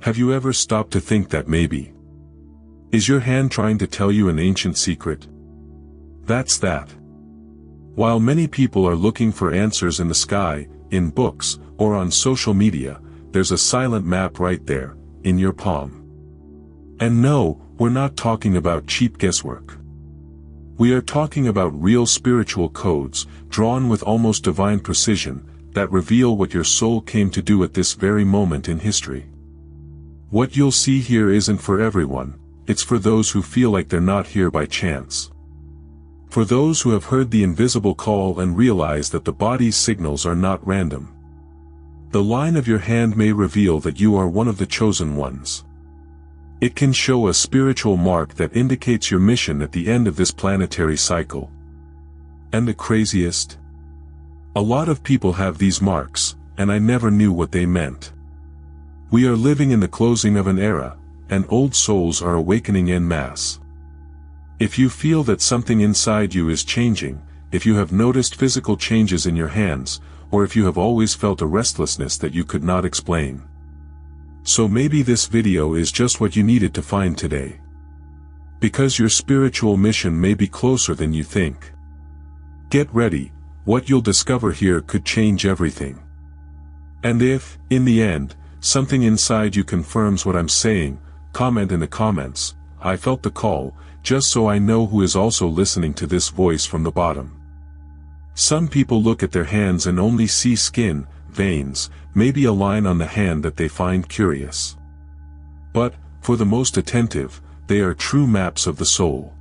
Have you ever stopped to think that maybe? Is your hand trying to tell you an ancient secret? That's that. While many people are looking for answers in the sky, in books, or on social media, there's a silent map right there, in your palm. And no, we're not talking about cheap guesswork. We are talking about real spiritual codes, drawn with almost divine precision, that reveal what your soul came to do at this very moment in history. What you'll see here isn't for everyone, it's for those who feel like they're not here by chance. For those who have heard the invisible call and realize that the body's signals are not random. The line of your hand may reveal that you are one of the chosen ones. It can show a spiritual mark that indicates your mission at the end of this planetary cycle. And the craziest? A lot of people have these marks, and I never knew what they meant. We are living in the closing of an era, and old souls are awakening en masse. If you feel that something inside you is changing, if you have noticed physical changes in your hands, or if you have always felt a restlessness that you could not explain. So maybe this video is just what you needed to find today. Because your spiritual mission may be closer than you think. Get ready, what you'll discover here could change everything. And if, in the end, something inside you confirms what I'm saying, comment in the comments, "I felt the call," just so I know who is also listening to this voice from the bottom. Some people look at their hands and only see skin, veins, maybe a line on the hand that they find curious. But, for the most attentive, they are true maps of the soul.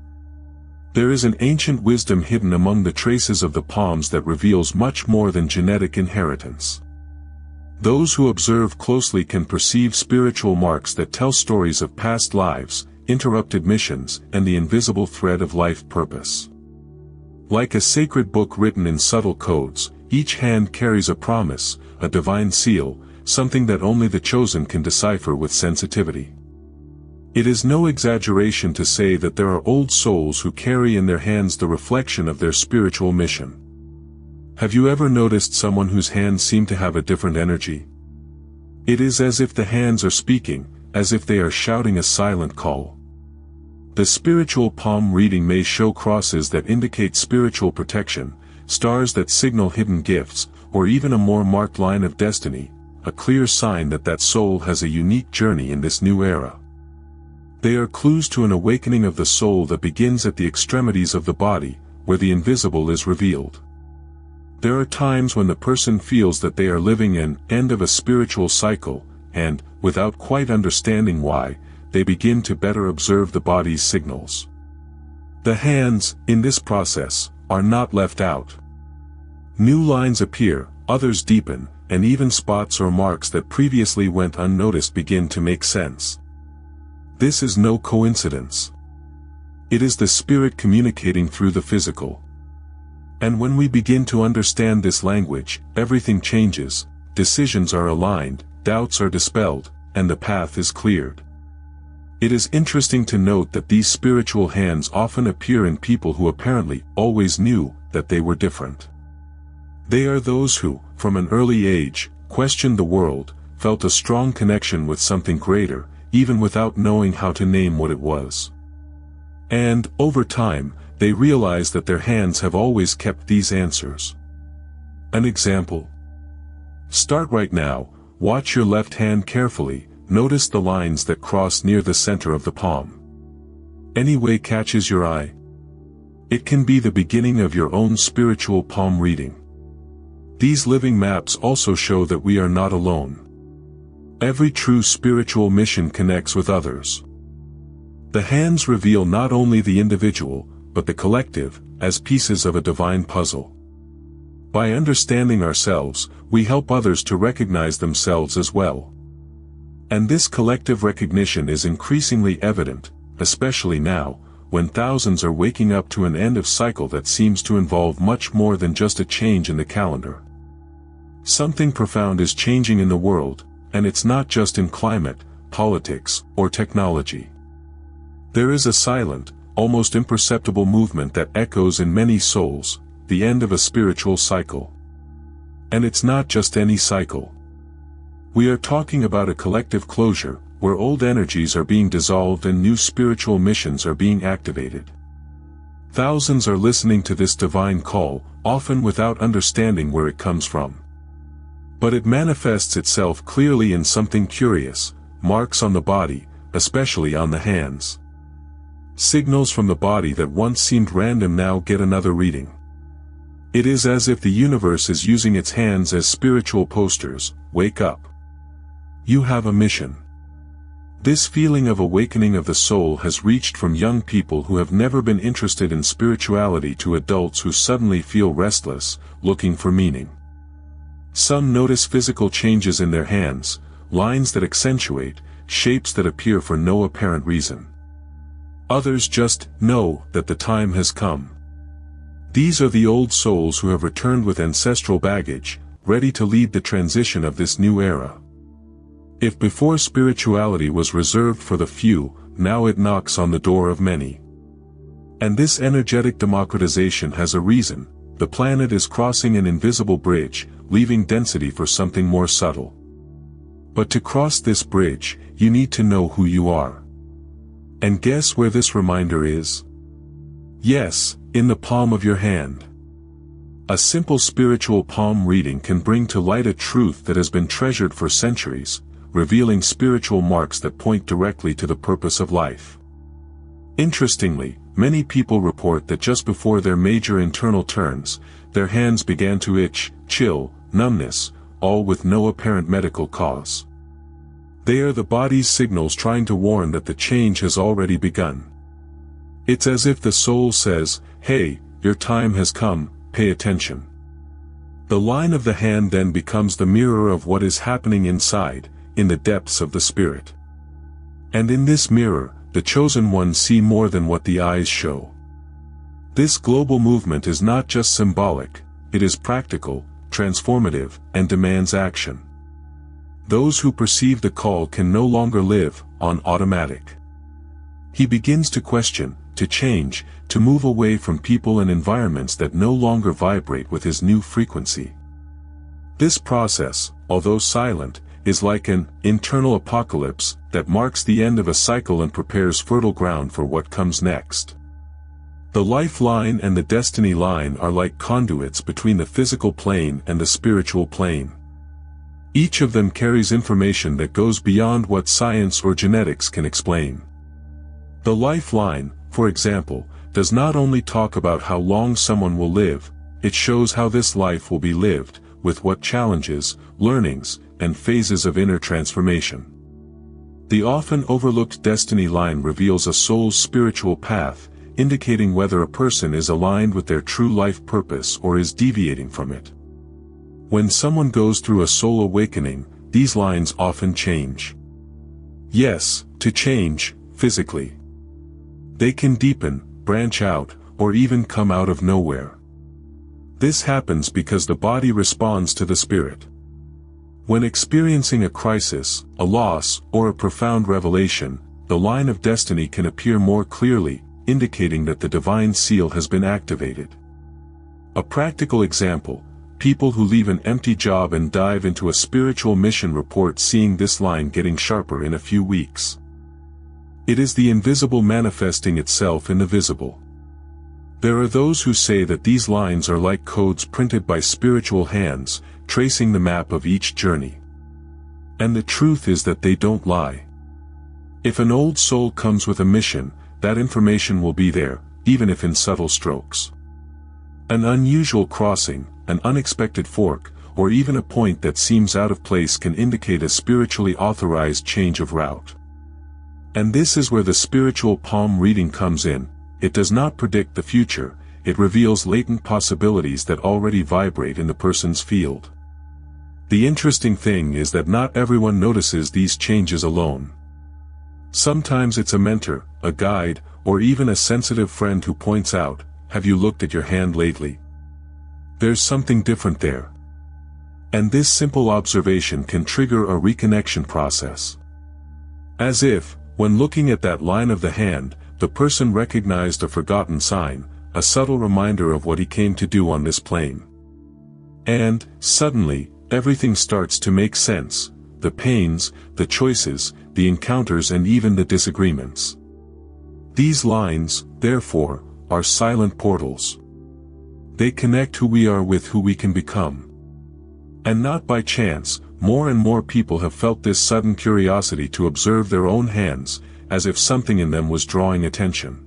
There is an ancient wisdom hidden among the traces of the palms that reveals much more than genetic inheritance. Those who observe closely can perceive spiritual marks that tell stories of past lives, interrupted missions, and the invisible thread of life purpose. Like a sacred book written in subtle codes, each hand carries a promise, a divine seal, something that only the chosen can decipher with sensitivity. It is no exaggeration to say that there are old souls who carry in their hands the reflection of their spiritual mission. Have you ever noticed someone whose hands seem to have a different energy? It is as if the hands are speaking, as if they are shouting a silent call. The spiritual palm reading may show crosses that indicate spiritual protection, stars that signal hidden gifts, or even a more marked line of destiny, a clear sign that that soul has a unique journey in this new era. They are clues to an awakening of the soul that begins at the extremities of the body, where the invisible is revealed. There are times when the person feels that they are living an end of a spiritual cycle, and, without quite understanding why, they begin to better observe the body's signals. The hands, in this process, are not left out. New lines appear, others deepen, and even spots or marks that previously went unnoticed begin to make sense. This is no coincidence. It is the spirit communicating through the physical. And when we begin to understand this language, everything changes, decisions are aligned, doubts are dispelled, and the path is cleared. It is interesting to note that these spiritual hands often appear in people who apparently always knew that they were different. They are those who, from an early age, questioned the world, felt a strong connection with something greater, even without knowing how to name what it was. And, over time, they realize that their hands have always kept these answers. An example. Start right now, watch your left hand carefully, notice the lines that cross near the center of the palm. Any way catches your eye? It can be the beginning of your own spiritual palm reading. These living maps also show that we are not alone. Every true spiritual mission connects with others. The hands reveal not only the individual, but the collective, as pieces of a divine puzzle. By understanding ourselves, we help others to recognize themselves as well. And this collective recognition is increasingly evident, especially now, when thousands are waking up to an end of cycle that seems to involve much more than just a change in the calendar. Something profound is changing in the world, and it's not just in climate, politics, or technology. There is a silent, almost imperceptible movement that echoes in many souls, the end of a spiritual cycle. And it's not just any cycle. We are talking about a collective closure, where old energies are being dissolved and new spiritual missions are being activated. Thousands are listening to this divine call, often without understanding where it comes from. But it manifests itself clearly in something curious: marks on the body, especially on the hands. Signals from the body that once seemed random now get another reading. It is as if the universe is using its hands as spiritual posters. Wake up. You have a mission. This feeling of awakening of the soul has reached from young people who have never been interested in spirituality to adults who suddenly feel restless, looking for meaning. Some notice physical changes in their hands, lines that accentuate, shapes that appear for no apparent reason. Others just know that the time has come. These are the old souls who have returned with ancestral baggage, ready to lead the transition of this new era. If before spirituality was reserved for the few, now it knocks on the door of many. And this energetic democratization has a reason: the planet is crossing an invisible bridge, leaving density for something more subtle. But to cross this bridge, you need to know who you are. And guess where this reminder is? Yes, in the palm of your hand. A simple spiritual palm reading can bring to light a truth that has been treasured for centuries, revealing spiritual marks that point directly to the purpose of life. Interestingly, many people report that just before their major internal turns, their hands began to itch, chill, numbness, all with no apparent medical cause. They are the body's signals trying to warn that the change has already begun. It's as if the soul says, "Hey, your time has come, pay attention." The line of the hand then becomes the mirror of what is happening inside, in the depths of the spirit. And in this mirror, the chosen ones see more than what the eyes show. This global movement is not just symbolic, it is practical, transformative, and demands action. Those who perceive the call can no longer live on automatic. He begins to question, to change, to move away from people and environments that no longer vibrate with his new frequency. This process, although silent, is like an internal apocalypse that marks the end of a cycle and prepares fertile ground for what comes next. The lifeline and the destiny line are like conduits between the physical plane and the spiritual plane. Each of them carries information that goes beyond what science or genetics can explain. The lifeline, for example, does not only talk about how long someone will live, it shows how this life will be lived, with what challenges, learnings, and phases of inner transformation. The often overlooked destiny line reveals a soul's spiritual path, indicating whether a person is aligned with their true life purpose or is deviating from it. When someone goes through a soul awakening, these lines often change. Yes, to change, physically. They can deepen, branch out, or even come out of nowhere. This happens because the body responds to the spirit. When experiencing a crisis, a loss, or a profound revelation, the line of destiny can appear more clearly, indicating that the divine seal has been activated. A practical example: people who leave an empty job and dive into a spiritual mission report seeing this line getting sharper in a few weeks. It is the invisible manifesting itself in the visible. There are those who say that these lines are like codes printed by spiritual hands, tracing the map of each journey. And the truth is that they don't lie. If an old soul comes with a mission, that information will be there, even if in subtle strokes. An unusual crossing, an unexpected fork, or even a point that seems out of place can indicate a spiritually authorized change of route. And this is where the spiritual palm reading comes in. It does not predict the future, it reveals latent possibilities that already vibrate in the person's field. The interesting thing is that not everyone notices these changes alone. Sometimes it's a mentor, a guide, or even a sensitive friend who points out, "Have you looked at your hand lately? There's something different there." And this simple observation can trigger a reconnection process. As if, when looking at that line of the hand, the person recognized a forgotten sign, a subtle reminder of what he came to do on this plane. And, suddenly, everything starts to make sense: the pains, the choices, the encounters and even the disagreements. These lines, therefore, are silent portals. They connect who we are with who we can become. And not by chance, more and more people have felt this sudden curiosity to observe their own hands, as if something in them was drawing attention.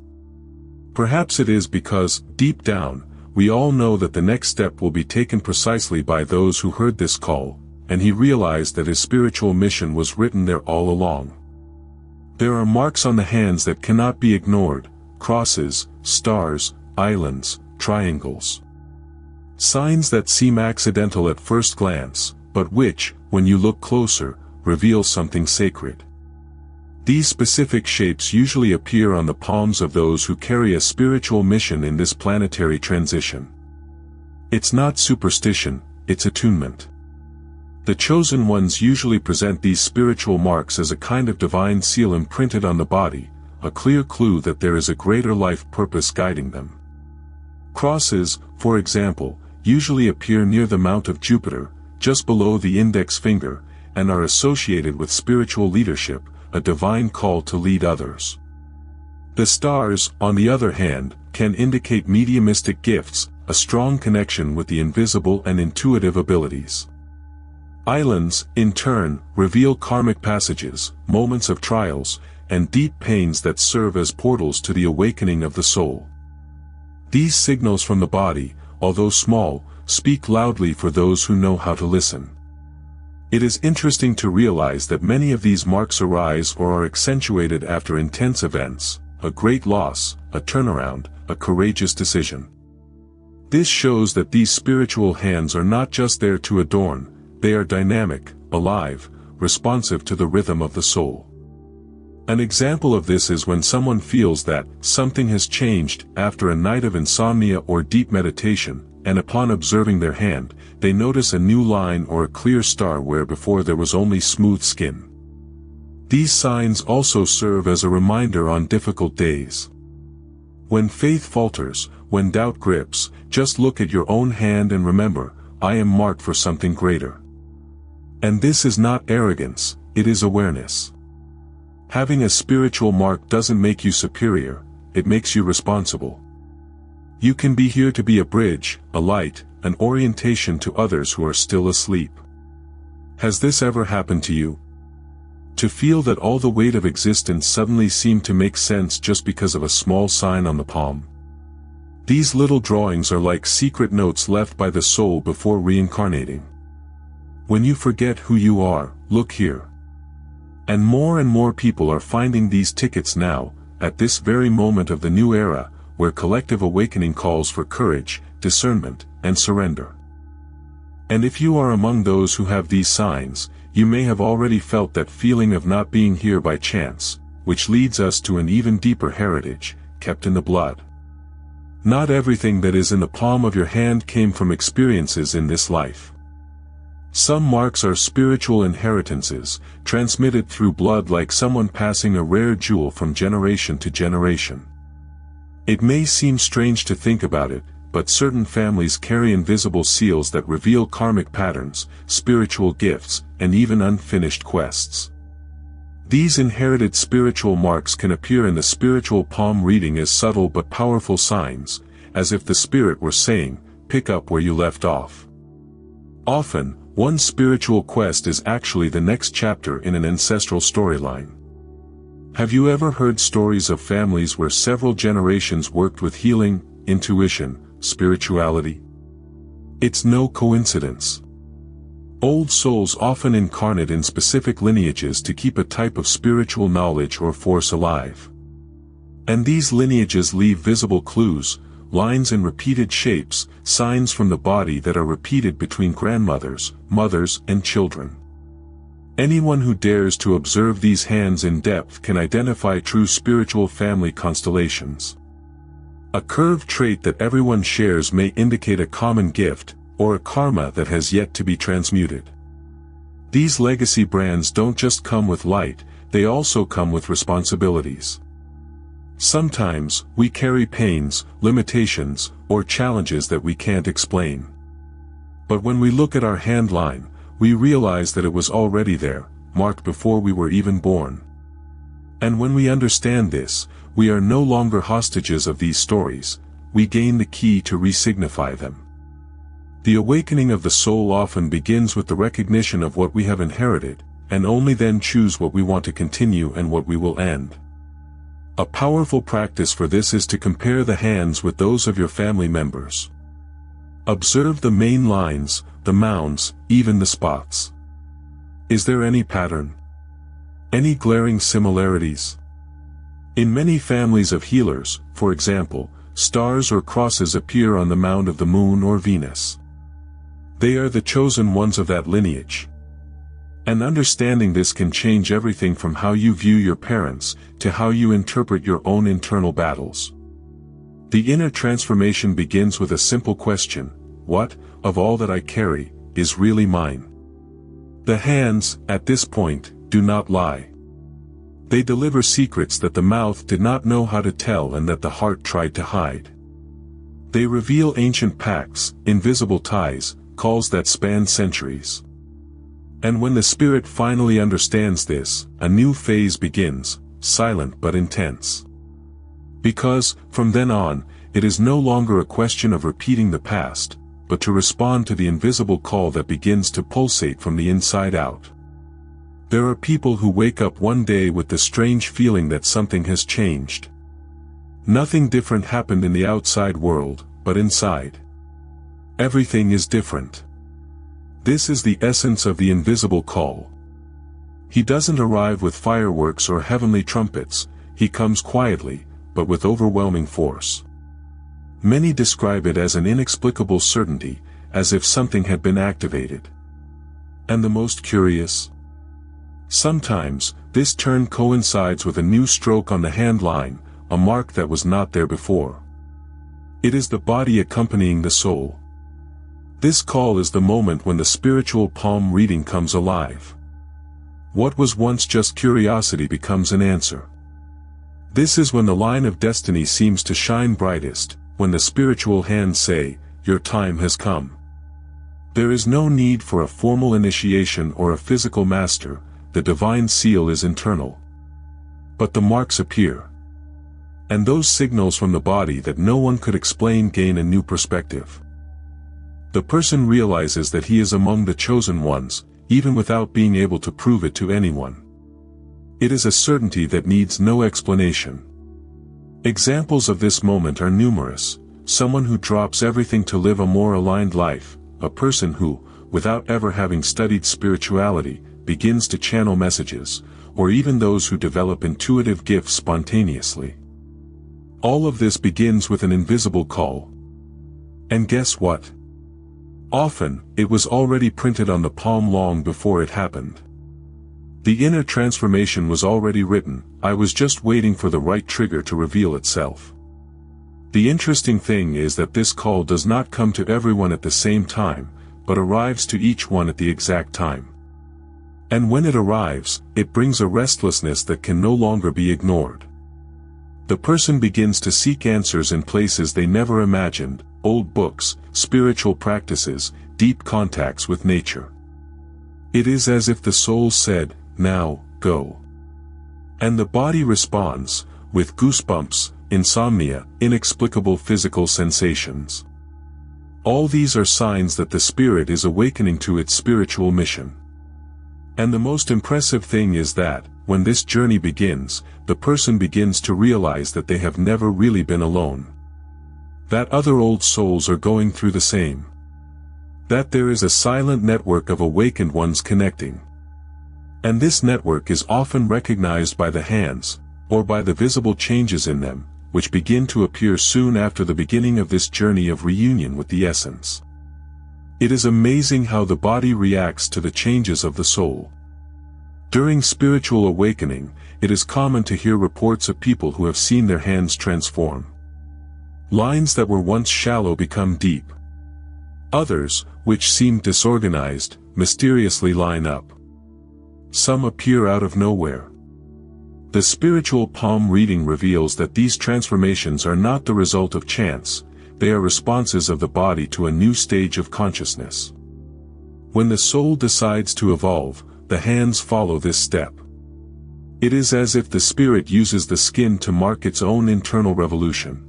Perhaps it is because, deep down, we all know that the next step will be taken precisely by those who heard this call, and he realized that his spiritual mission was written there all along. There are marks on the hands that cannot be ignored: crosses, stars, islands, triangles. Signs that seem accidental at first glance, but which, when you look closer, reveal something sacred. These specific shapes usually appear on the palms of those who carry a spiritual mission in this planetary transition. It's not superstition, it's attunement. The chosen ones usually present these spiritual marks as a kind of divine seal imprinted on the body, a clear clue that there is a greater life purpose guiding them. Crosses, for example, usually appear near the mount of Jupiter, just below the index finger, and are associated with spiritual leadership, a divine call to lead others. The stars, on the other hand, can indicate mediumistic gifts, a strong connection with the invisible and intuitive abilities. Islands, in turn, reveal karmic passages, moments of trials, and deep pains that serve as portals to the awakening of the soul. These signals from the body, although small, speak loudly for those who know how to listen. It is interesting to realize that many of these marks arise or are accentuated after intense events, a great loss, a turnaround, a courageous decision. This shows that these spiritual hands are not just there to adorn, they are dynamic, alive, responsive to the rhythm of the soul. An example of this is when someone feels that something has changed after a night of insomnia or deep meditation, and upon observing their hand, they notice a new line or a clear star where before there was only smooth skin. These signs also serve as a reminder on difficult days. When faith falters, when doubt grips, just look at your own hand and remember, I am marked for something greater. And this is not arrogance, it is awareness. Having a spiritual mark doesn't make you superior, it makes you responsible. You can be here to be a bridge, a light, an orientation to others who are still asleep. Has this ever happened to you? To feel that all the weight of existence suddenly seemed to make sense just because of a small sign on the palm? These little drawings are like secret notes left by the soul before reincarnating. When you forget who you are, look here. And more people are finding these tickets now, at this very moment of the new era, where collective awakening calls for courage, discernment, and surrender. And if you are among those who have these signs, you may have already felt that feeling of not being here by chance, which leads us to an even deeper heritage, kept in the blood. Not everything that is in the palm of your hand came from experiences in this life. Some marks are spiritual inheritances, transmitted through blood like someone passing a rare jewel from generation to generation. It may seem strange to think about it, but certain families carry invisible seals that reveal karmic patterns, spiritual gifts, and even unfinished quests. These inherited spiritual marks can appear in the spiritual palm reading as subtle but powerful signs, as if the spirit were saying, pick up where you left off. Often, one spiritual quest is actually the next chapter in an ancestral storyline. Have you ever heard stories of families where several generations worked with healing, intuition, spirituality? It's no coincidence. Old souls often incarnate in specific lineages to keep a type of spiritual knowledge or force alive. And these lineages leave visible clues, lines in repeated shapes, signs from the body that are repeated between grandmothers, mothers, and children. Anyone who dares to observe these hands in depth can identify true spiritual family constellations. A curved trait that everyone shares may indicate a common gift, or a karma that has yet to be transmuted. These legacy brands don't just come with light, they also come with responsibilities. Sometimes, we carry pains, limitations, or challenges that we can't explain. But when we look at our hand line, we realize that it was already there, marked before we were even born. And when we understand this, we are no longer hostages of these stories, we gain the key to re-signify them. The awakening of the soul often begins with the recognition of what we have inherited, and only then choose what we want to continue and what we will end. A powerful practice for this is to compare the hands with those of your family members. Observe the main lines, the mounds, even the spots. Is there any pattern? Any glaring similarities? In many families of healers, for example, stars or crosses appear on the mound of the moon or Venus. They are the chosen ones of that lineage. And understanding this can change everything from how you view your parents, to how you interpret your own internal battles. The inner transformation begins with a simple question: what, of all that I carry, is really mine? The hands, at this point, do not lie. They deliver secrets that the mouth did not know how to tell and that the heart tried to hide. They reveal ancient pacts, invisible ties, calls that span centuries. And when the spirit finally understands this, a new phase begins, silent but intense. Because, from then on, it is no longer a question of repeating the past, but to respond to the invisible call that begins to pulsate from the inside out. There are people who wake up one day with the strange feeling that something has changed. Nothing different happened in the outside world, but inside. Everything is different. This is the essence of the invisible call. He doesn't arrive with fireworks or heavenly trumpets, he comes quietly, but with overwhelming force. Many describe it as an inexplicable certainty, as if something had been activated. And the most curious? Sometimes, this turn coincides with a new stroke on the hand line, a mark that was not there before. It is the body accompanying the soul. This call is the moment when the spiritual palm reading comes alive. What was once just curiosity becomes an answer. This is when the line of destiny seems to shine brightest, when the spiritual hands say, "Your time has come." There is no need for a formal initiation or a physical master, the divine seal is internal. But the marks appear. And those signals from the body that no one could explain gain a new perspective. The person realizes that he is among the chosen ones, even without being able to prove it to anyone. It is a certainty that needs no explanation. Examples of this moment are numerous: someone who drops everything to live a more aligned life, a person who, without ever having studied spirituality, begins to channel messages, or even those who develop intuitive gifts spontaneously. All of this begins with an invisible call. And guess what? Often, it was already printed on the palm long before it happened. The inner transformation was already written, I was just waiting for the right trigger to reveal itself. The interesting thing is that this call does not come to everyone at the same time, but arrives to each one at the exact time. And when it arrives, it brings a restlessness that can no longer be ignored. The person begins to seek answers in places they never imagined: old books, spiritual practices, deep contacts with nature. It is as if the soul said, "Now, go." And the body responds, with goosebumps, insomnia, inexplicable physical sensations. All these are signs that the spirit is awakening to its spiritual mission. And the most impressive thing is that, when this journey begins, the person begins to realize that they have never really been alone. That other old souls are going through the same. That there is a silent network of awakened ones connecting. And this network is often recognized by the hands, or by the visible changes in them, which begin to appear soon after the beginning of this journey of reunion with the essence. It is amazing how the body reacts to the changes of the soul. During spiritual awakening, it is common to hear reports of people who have seen their hands transform. Lines that were once shallow become deep. Others, which seemed disorganized, mysteriously line up. Some appear out of nowhere. The spiritual palm reading reveals that these transformations are not the result of chance, they are responses of the body to a new stage of consciousness. When the soul decides to evolve, the hands follow this step. It is as if the spirit uses the skin to mark its own internal revolution.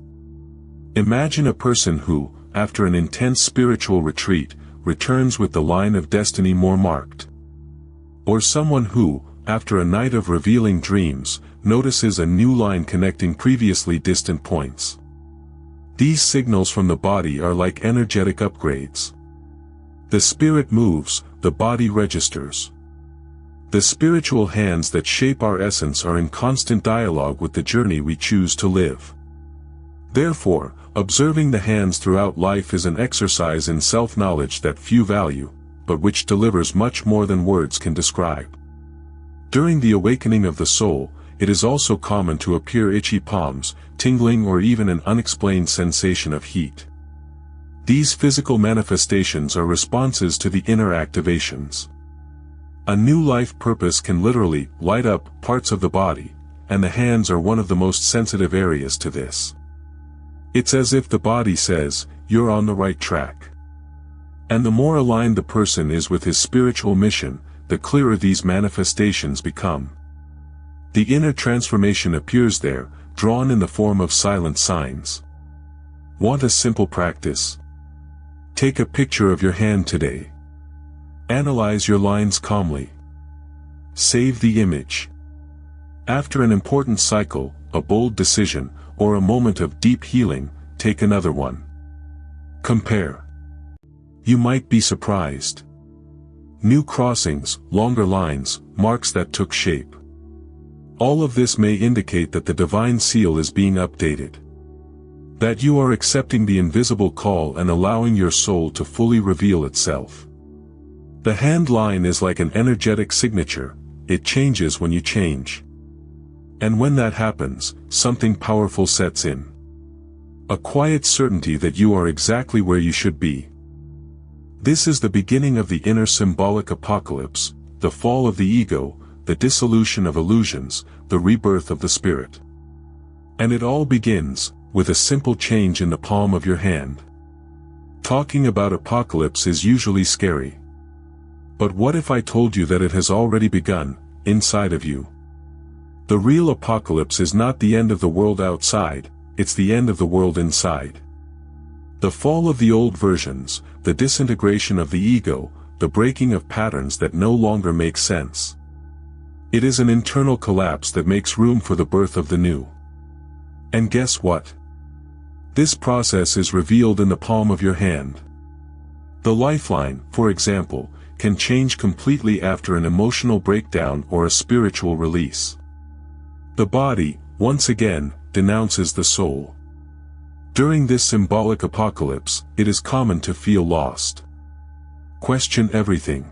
Imagine a person who, after an intense spiritual retreat, returns with the line of destiny more marked. Or someone who, after a night of revealing dreams, notices a new line connecting previously distant points. These signals from the body are like energetic upgrades. The spirit moves, the body registers. The spiritual hands that shape our essence are in constant dialogue with the journey we choose to live. Therefore, observing the hands throughout life is an exercise in self-knowledge that few value, but which delivers much more than words can describe. During the awakening of the soul, it is also common to appear itchy palms, tingling, or even an unexplained sensation of heat. These physical manifestations are responses to the inner activations. A new life purpose can literally light up parts of the body, and the hands are one of the most sensitive areas to this. It's as if the body says, "You're on the right track." And the more aligned the person is with his spiritual mission, the clearer these manifestations become. The inner transformation appears there, drawn in the form of silent signs. Want a simple practice? Take a picture of your hand today. Analyze your lines calmly. Save the image. After an important cycle, a bold decision, or a moment of deep healing, take another one. Compare. You might be surprised. New crossings, longer lines, marks that took shape. All of this may indicate that the divine seal is being updated. That you are accepting the invisible call and allowing your soul to fully reveal itself. The hand line is like an energetic signature, it changes when you change. And when that happens, something powerful sets in. A quiet certainty that you are exactly where you should be. This is the beginning of the inner symbolic apocalypse, the fall of the ego, the dissolution of illusions, the rebirth of the spirit. And it all begins with a simple change in the palm of your hand. Talking about apocalypse is usually scary. But what if I told you that it has already begun, inside of you? The real apocalypse is not the end of the world outside, it's the end of the world inside. The fall of the old versions, the disintegration of the ego, the breaking of patterns that no longer make sense. It is an internal collapse that makes room for the birth of the new. And guess what? This process is revealed in the palm of your hand. The lifeline, for example, can change completely after an emotional breakdown or a spiritual release. The body, once again, denounces the soul. During this symbolic apocalypse, it is common to feel lost. Question everything.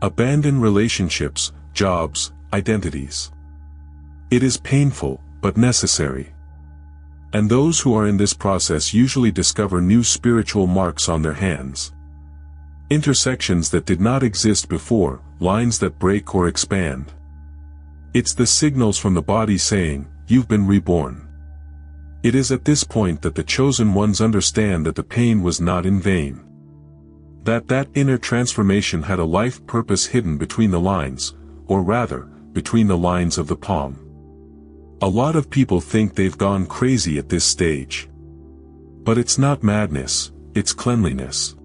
Abandon relationships, jobs, identities. It is painful, but necessary. And those who are in this process usually discover new spiritual marks on their hands. Intersections that did not exist before, lines that break or expand. It's the signals from the body saying, "You've been reborn." It is at this point that the chosen ones understand that the pain was not in vain. That inner transformation had a life purpose hidden between the lines, or rather, between the lines of the palm. A lot of people think they've gone crazy at this stage. But it's not madness, it's cleanliness.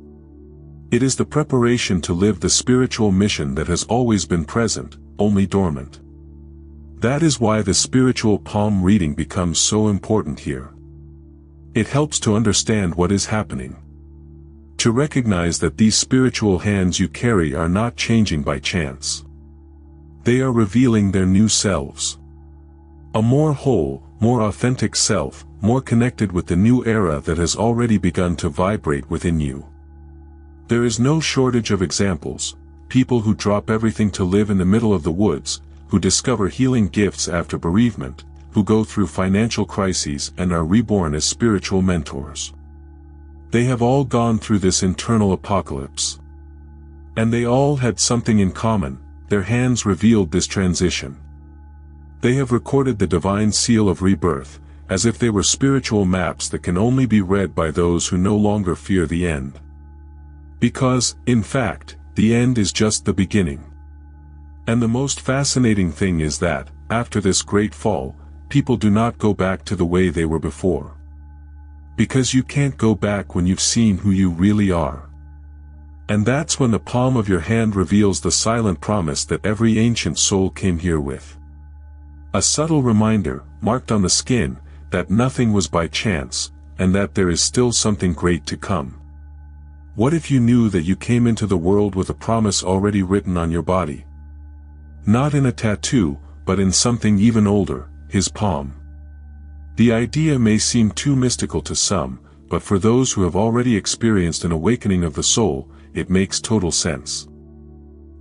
It is the preparation to live the spiritual mission that has always been present, only dormant. That is why the spiritual palm reading becomes so important here. It helps to understand what is happening. To recognize that these spiritual hands you carry are not changing by chance. They are revealing their new selves. A more whole, more authentic self, more connected with the new era that has already begun to vibrate within you. There is no shortage of examples, people who drop everything to live in the middle of the woods, who discover healing gifts after bereavement, who go through financial crises and are reborn as spiritual mentors. They have all gone through this internal apocalypse. And they all had something in common, their hands revealed this transition. They have recorded the divine seal of rebirth, as if they were spiritual maps that can only be read by those who no longer fear the end. Because, in fact, the end is just the beginning. And the most fascinating thing is that, after this great fall, people do not go back to the way they were before. Because you can't go back when you've seen who you really are. And that's when the palm of your hand reveals the silent promise that every ancient soul came here with. A subtle reminder, marked on the skin, that nothing was by chance, and that there is still something great to come. What if you knew that you came into the world with a promise already written on your body? Not in a tattoo, but in something even older, his palm. The idea may seem too mystical to some, but for those who have already experienced an awakening of the soul, it makes total sense.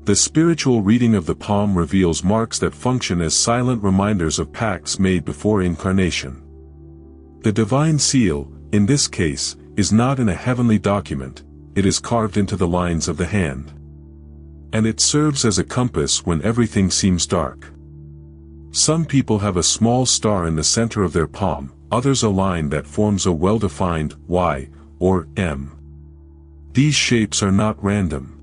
The spiritual reading of the palm reveals marks that function as silent reminders of pacts made before incarnation. The divine seal, in this case, is not in a heavenly document, it is carved into the lines of the hand. And it serves as a compass when everything seems dark. Some people have a small star in the center of their palm, others a line that forms a well-defined Y or M. These shapes are not random.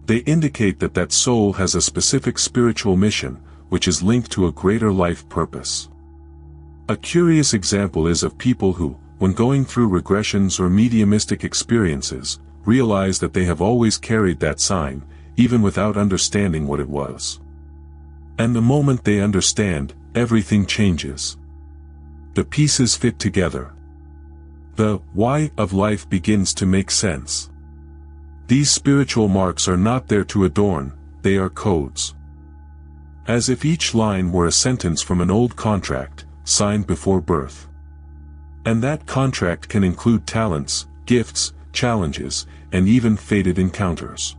They indicate that that soul has a specific spiritual mission, which is linked to a greater life purpose. A curious example is of people who, when going through regressions or mediumistic experiences, realize that they have always carried that sign, even without understanding what it was. And the moment they understand, everything changes. The pieces fit together. The why of life begins to make sense. These spiritual marks are not there to adorn, they are codes. As if each line were a sentence from an old contract, signed before birth. And that contract can include talents, gifts, challenges, and even fated encounters.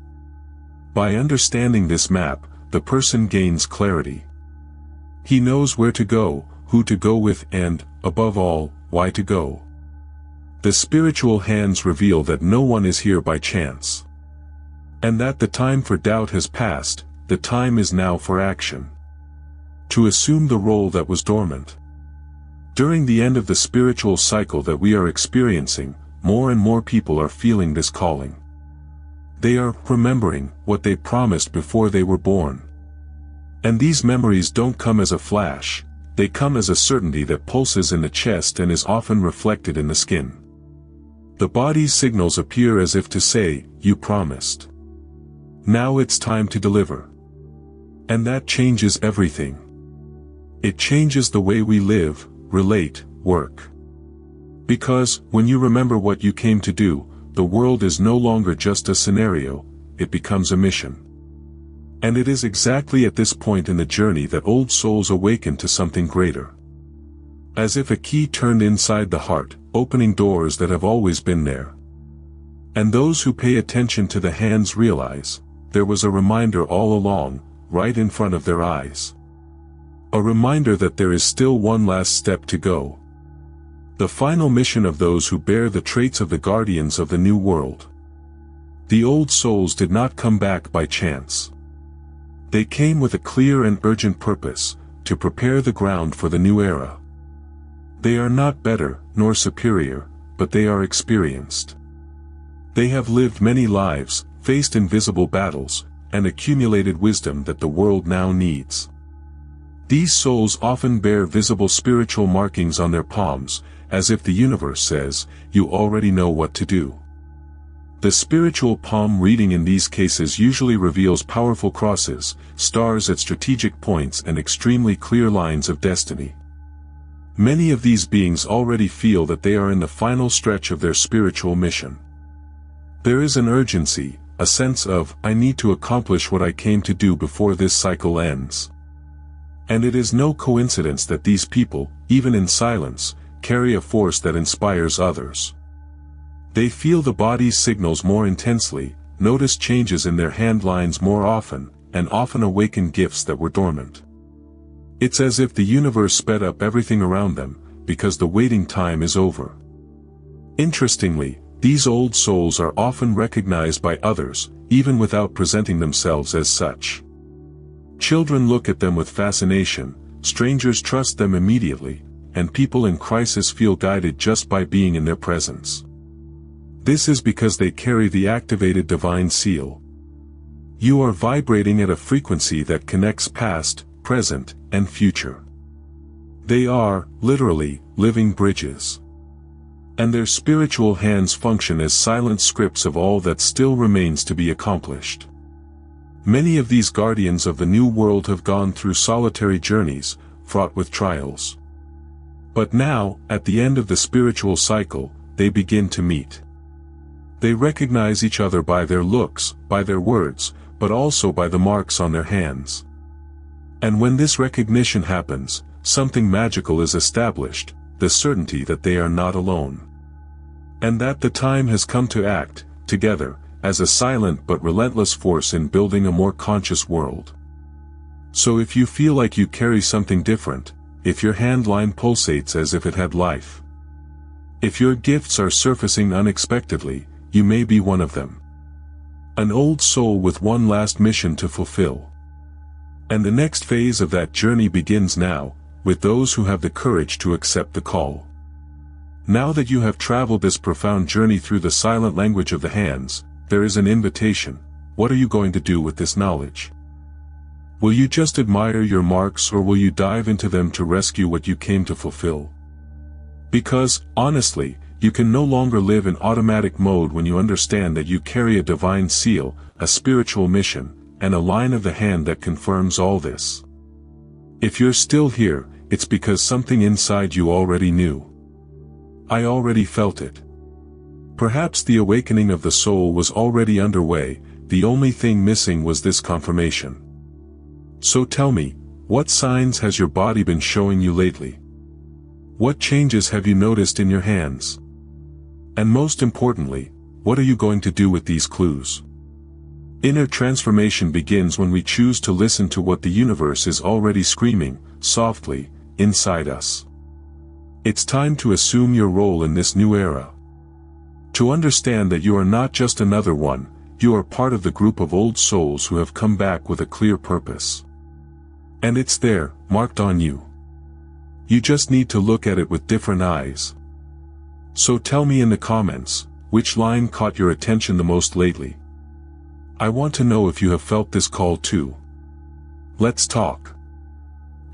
By understanding this map, the person gains clarity. He knows where to go, who to go with, and, above all, why to go. The spiritual hands reveal that no one is here by chance. And that the time for doubt has passed, the time is now for action. To assume the role that was dormant. During the end of the spiritual cycle that we are experiencing, more and more people are feeling this calling. They are remembering what they promised before they were born. And these memories don't come as a flash, they come as a certainty that pulses in the chest and is often reflected in the skin. The body's signals appear as if to say, "You promised. Now it's time to deliver." And that changes everything. It changes the way we live, relate, work. Because, when you remember what you came to do, the world is no longer just a scenario, it becomes a mission. And it is exactly at this point in the journey that old souls awaken to something greater. As if a key turned inside the heart, opening doors that have always been there. And those who pay attention to the hands realize, there was a reminder all along, right in front of their eyes. A reminder that there is still one last step to go. The final mission of those who bear the traits of the guardians of the new world. The old souls did not come back by chance. They came with a clear and urgent purpose, to prepare the ground for the new era. They are not better, nor superior, but they are experienced. They have lived many lives, faced invisible battles, and accumulated wisdom that the world now needs. These souls often bear visible spiritual markings on their palms, as if the universe says, "You already know what to do." The spiritual palm reading in these cases usually reveals powerful crosses, stars at strategic points, and extremely clear lines of destiny. Many of these beings already feel that they are in the final stretch of their spiritual mission. There is an urgency, a sense of, "I need to accomplish what I came to do before this cycle ends." And it is no coincidence that these people, even in silence, carry a force that inspires others. They feel the body's signals more intensely, notice changes in their hand lines more often, and often awaken gifts that were dormant. It's as if the universe sped up everything around them, because the waiting time is over. Interestingly, these old souls are often recognized by others, even without presenting themselves as such. Children look at them with fascination, strangers trust them immediately, and people in crisis feel guided just by being in their presence. This is because they carry the activated divine seal. You are vibrating at a frequency that connects past, present, and future. They are, literally, living bridges. And their spiritual hands function as silent scripts of all that still remains to be accomplished. Many of these guardians of the new world have gone through solitary journeys, fraught with trials. But now, at the end of the spiritual cycle, they begin to meet. They recognize each other by their looks, by their words, but also by the marks on their hands. And when this recognition happens, something magical is established, the certainty that they are not alone. And that the time has come to act, together, as a silent but relentless force in building a more conscious world. So if you feel like you carry something different, if your hand line pulsates as if it had life, if your gifts are surfacing unexpectedly, you may be one of them. An old soul with one last mission to fulfill. And the next phase of that journey begins now, with those who have the courage to accept the call. Now that you have traveled this profound journey through the silent language of the hands, there is an invitation. What are you going to do with this knowledge? Will you just admire your marks, or will you dive into them to rescue what you came to fulfill? Because, honestly, you can no longer live in automatic mode when you understand that you carry a divine seal, a spiritual mission, and a line of the hand that confirms all this. If you're still here, it's because something inside you already knew. I already felt it. Perhaps the awakening of the soul was already underway, the only thing missing was this confirmation. So tell me, what signs has your body been showing you lately? What changes have you noticed in your hands? And most importantly, what are you going to do with these clues? Inner transformation begins when we choose to listen to what the universe is already screaming, softly, inside us. It's time to assume your role in this new era. To understand that you are not just another one, you are part of the group of old souls who have come back with a clear purpose. And it's there, marked on you. You just need to look at it with different eyes. So tell me in the comments, which line caught your attention the most lately? I want to know if you have felt this call too. Let's talk.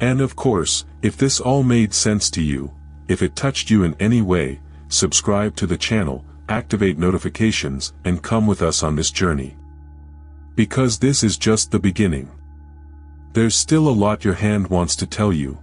And of course, if this all made sense to you, if it touched you in any way, subscribe to the channel, activate notifications, and come with us on this journey. Because this is just the beginning. There's still a lot your hand wants to tell you.